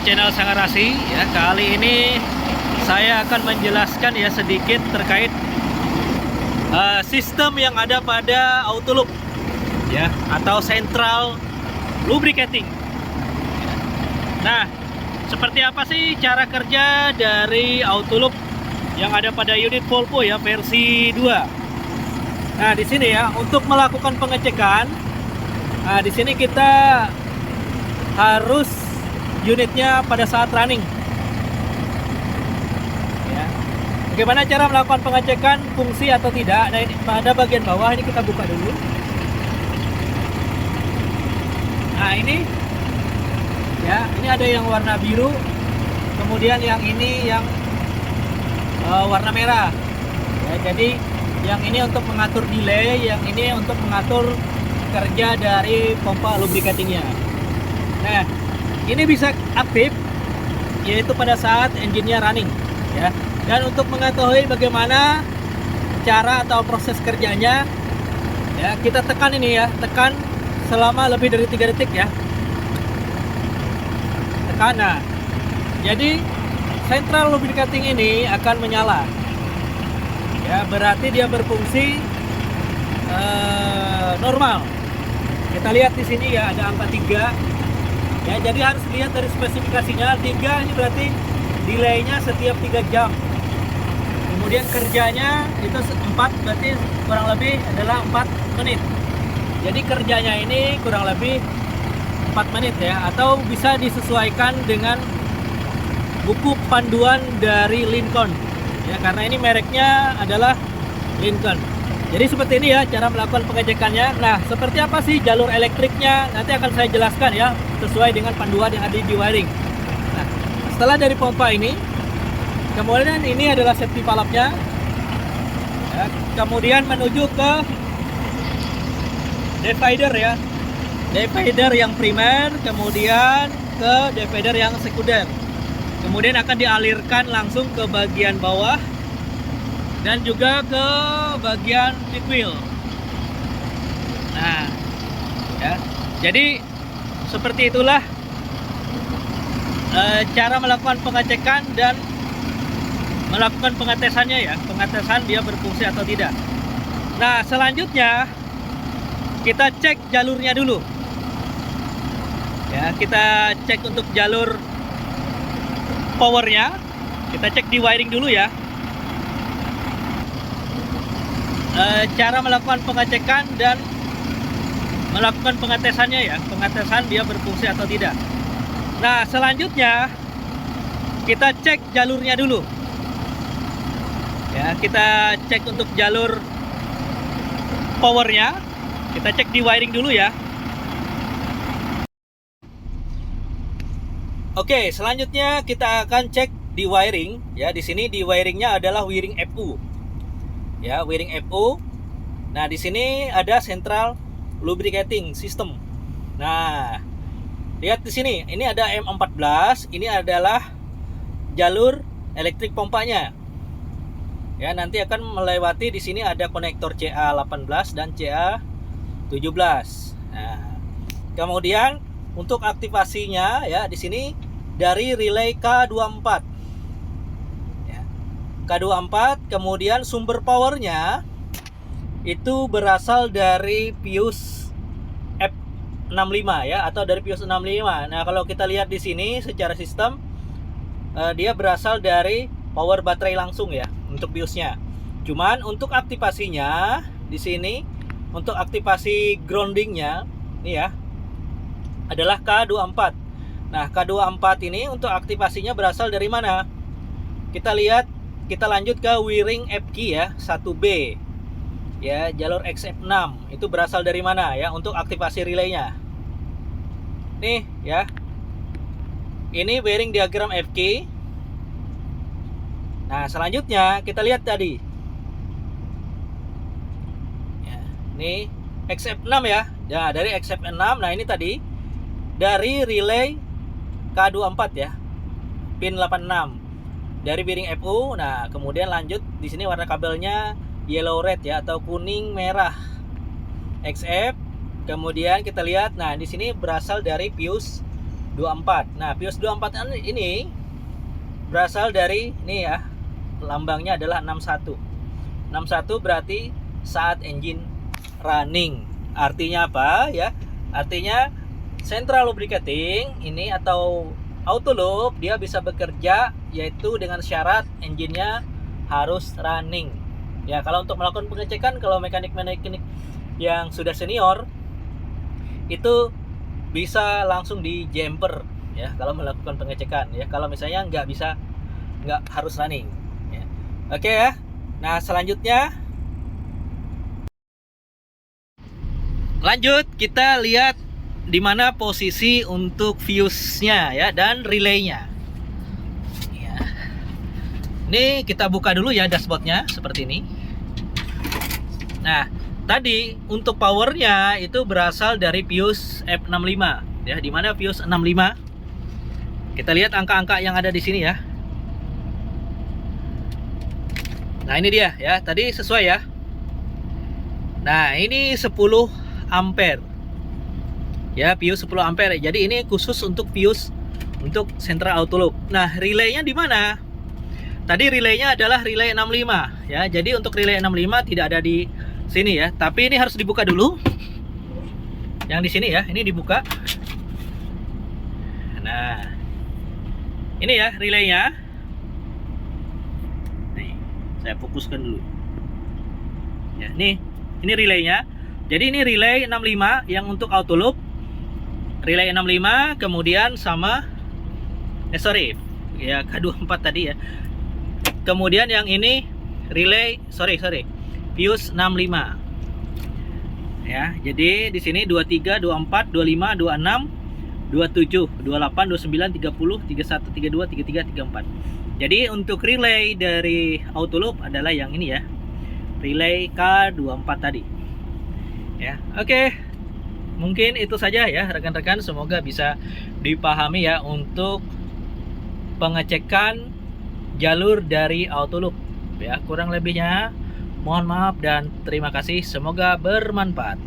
channel Sangarasi ya. Kali ini saya akan menjelaskan ya sedikit terkait sistem yang ada pada Autoloop ya, atau Central Lubricating. Nah, seperti apa sih cara kerja dari Autoloop yang ada pada unit Volvo ya versi 2? Nah, di sini ya untuk melakukan pengecekan. Nah, di sini kita harus unitnya pada saat running. Ya. Bagaimana cara melakukan pengecekan fungsi atau tidak? Nah, ini pada bagian bawah ini kita buka dulu. Nah, ini ya, ini ada yang warna biru, kemudian yang ini yang warna merah. Ya, jadi yang ini untuk mengatur delay, yang ini untuk mengatur kerja dari pompa lubricatingnya. Nah, ini bisa aktif yaitu pada saat engine-nya running ya. Dan untuk mengetahui bagaimana cara atau proses kerjanya ya, kita tekan ini ya, tekan selama lebih dari 3 detik ya. Tekan. Nah, jadi Central Lubricating ini akan menyala. Ya, berarti dia berfungsi normal. Kita lihat di sini ya, ada angka 3. Ya, jadi harus lihat dari spesifikasinya. 3 ini berarti delaynya setiap 3 jam. Kemudian kerjanya itu 4, berarti kurang lebih adalah 4 menit. Jadi kerjanya ini kurang lebih 4 menit ya, atau bisa disesuaikan dengan buku panduan dari Lincoln ya, karena ini mereknya adalah Lincoln. Jadi seperti ini ya cara melakukan pengecekannya. Nah, seperti apa sih jalur elektriknya? Nanti akan saya jelaskan ya, sesuai dengan panduan yang ada di wiring. Nah, setelah dari pompa ini, kemudian ini adalah safety valve-nya ya, kemudian menuju ke divider ya, divider yang primer, kemudian ke divider yang sekunder. Kemudian akan dialirkan langsung ke bagian bawah dan juga ke bagian fifth wheel. Nah, ya. Jadi seperti itulah cara melakukan pengecekan dan melakukan pengetesannya ya, pengetesan dia berfungsi atau tidak. Nah, selanjutnya kita cek jalurnya dulu. Ya, kita cek untuk jalur powernya, kita cek di wiring dulu ya. Cara melakukan pengecekan dan melakukan pengetesannya ya, pengetesan dia berfungsi atau tidak. Nah, selanjutnya kita cek jalurnya dulu ya, kita cek untuk jalur powernya, kita cek di wiring dulu ya. Oke, selanjutnya kita akan cek di wiring ya. Di sini di wiringnya adalah wiring FU. Ya, wiring FU. Nah, di sini ada Central Lubricating System. Nah, lihat di sini, ini ada M14, ini adalah jalur elektrik pompanya. Ya, nanti akan melewati di sini ada konektor CA18 dan CA17. Nah, kemudian untuk aktivasinya ya, di sini dari relay K24 ya, K24. Kemudian sumber powernya itu berasal dari fuse F65 ya, atau dari fuse 65. Nah, kalau kita lihat di sini secara sistem dia berasal dari power baterai langsung ya untuk fuse-nya. Cuman untuk aktivasinya di sini, untuk aktivasi groundingnya ini ya, adalah K24. Nah, K24 ini untuk aktivasinya berasal dari mana? Kita lihat, kita lanjut ke wiring FQ ya, 1B. Ya, jalur XF6 itu berasal dari mana ya untuk aktivasi relaynya? Nih ya. Ini wiring diagram FQ. Nah, selanjutnya kita lihat tadi. Ya, ini XF6 ya. Nah, dari XF6, nah ini tadi dari relay K24 ya, pin 86 dari bearing FU. Nah, kemudian lanjut di sini warna kabelnya yellow red ya, atau kuning merah XF. Kemudian kita lihat, nah di sini berasal dari fuse 24. Nah, Pius 24 ini berasal dari ini ya, lambangnya adalah 61. 61 berarti saat engine running. Artinya apa ya? Artinya central lubricating ini atau auto loop dia bisa bekerja yaitu dengan syarat engine-nya harus running. Ya, kalau untuk melakukan pengecekan, kalau mekanik-mekanik yang sudah senior itu bisa langsung di jumper ya kalau melakukan pengecekan ya. Kalau misalnya nggak harus running ya. Oke ya. Nah, selanjutnya lanjut kita lihat di mana posisi untuk fuse-nya ya dan relay-nya. Ya. Ini kita buka dulu ya dashboard-nya seperti ini. Nah, tadi untuk powernya itu berasal dari fuse F65 ya, di mana fuse 65. Kita lihat angka-angka yang ada di sini ya. Nah, ini dia ya, tadi sesuai ya. Nah, ini 10 ampere. Ya, fuse 10 ampere. Jadi ini khusus untuk fuse untuk central auto loop. Nah, relaynya di mana? Tadi relaynya adalah relay 65 ya. Jadi untuk relay 65 tidak ada di sini ya, tapi ini harus dibuka dulu. Yang di sini ya, ini dibuka. Nah, ini ya relaynya. Nih, saya fokuskan dulu. Ya, nih, ini relaynya. Jadi ini relay 65 yang untuk auto loop. Relay 65 kemudian sama ya K24 tadi ya. Kemudian yang ini relay fuse 65. Ya, jadi di sini 23, 24, 25, 26, 27, 28, 29, 30, 31, 32, 33, 34. Jadi untuk relay dari auto loop adalah yang ini ya. Relay K24 tadi. Ya, oke. Mungkin itu saja ya rekan-rekan, semoga bisa dipahami ya untuk pengecekan jalur dari auto loop ya. Kurang lebihnya mohon maaf dan terima kasih, semoga bermanfaat.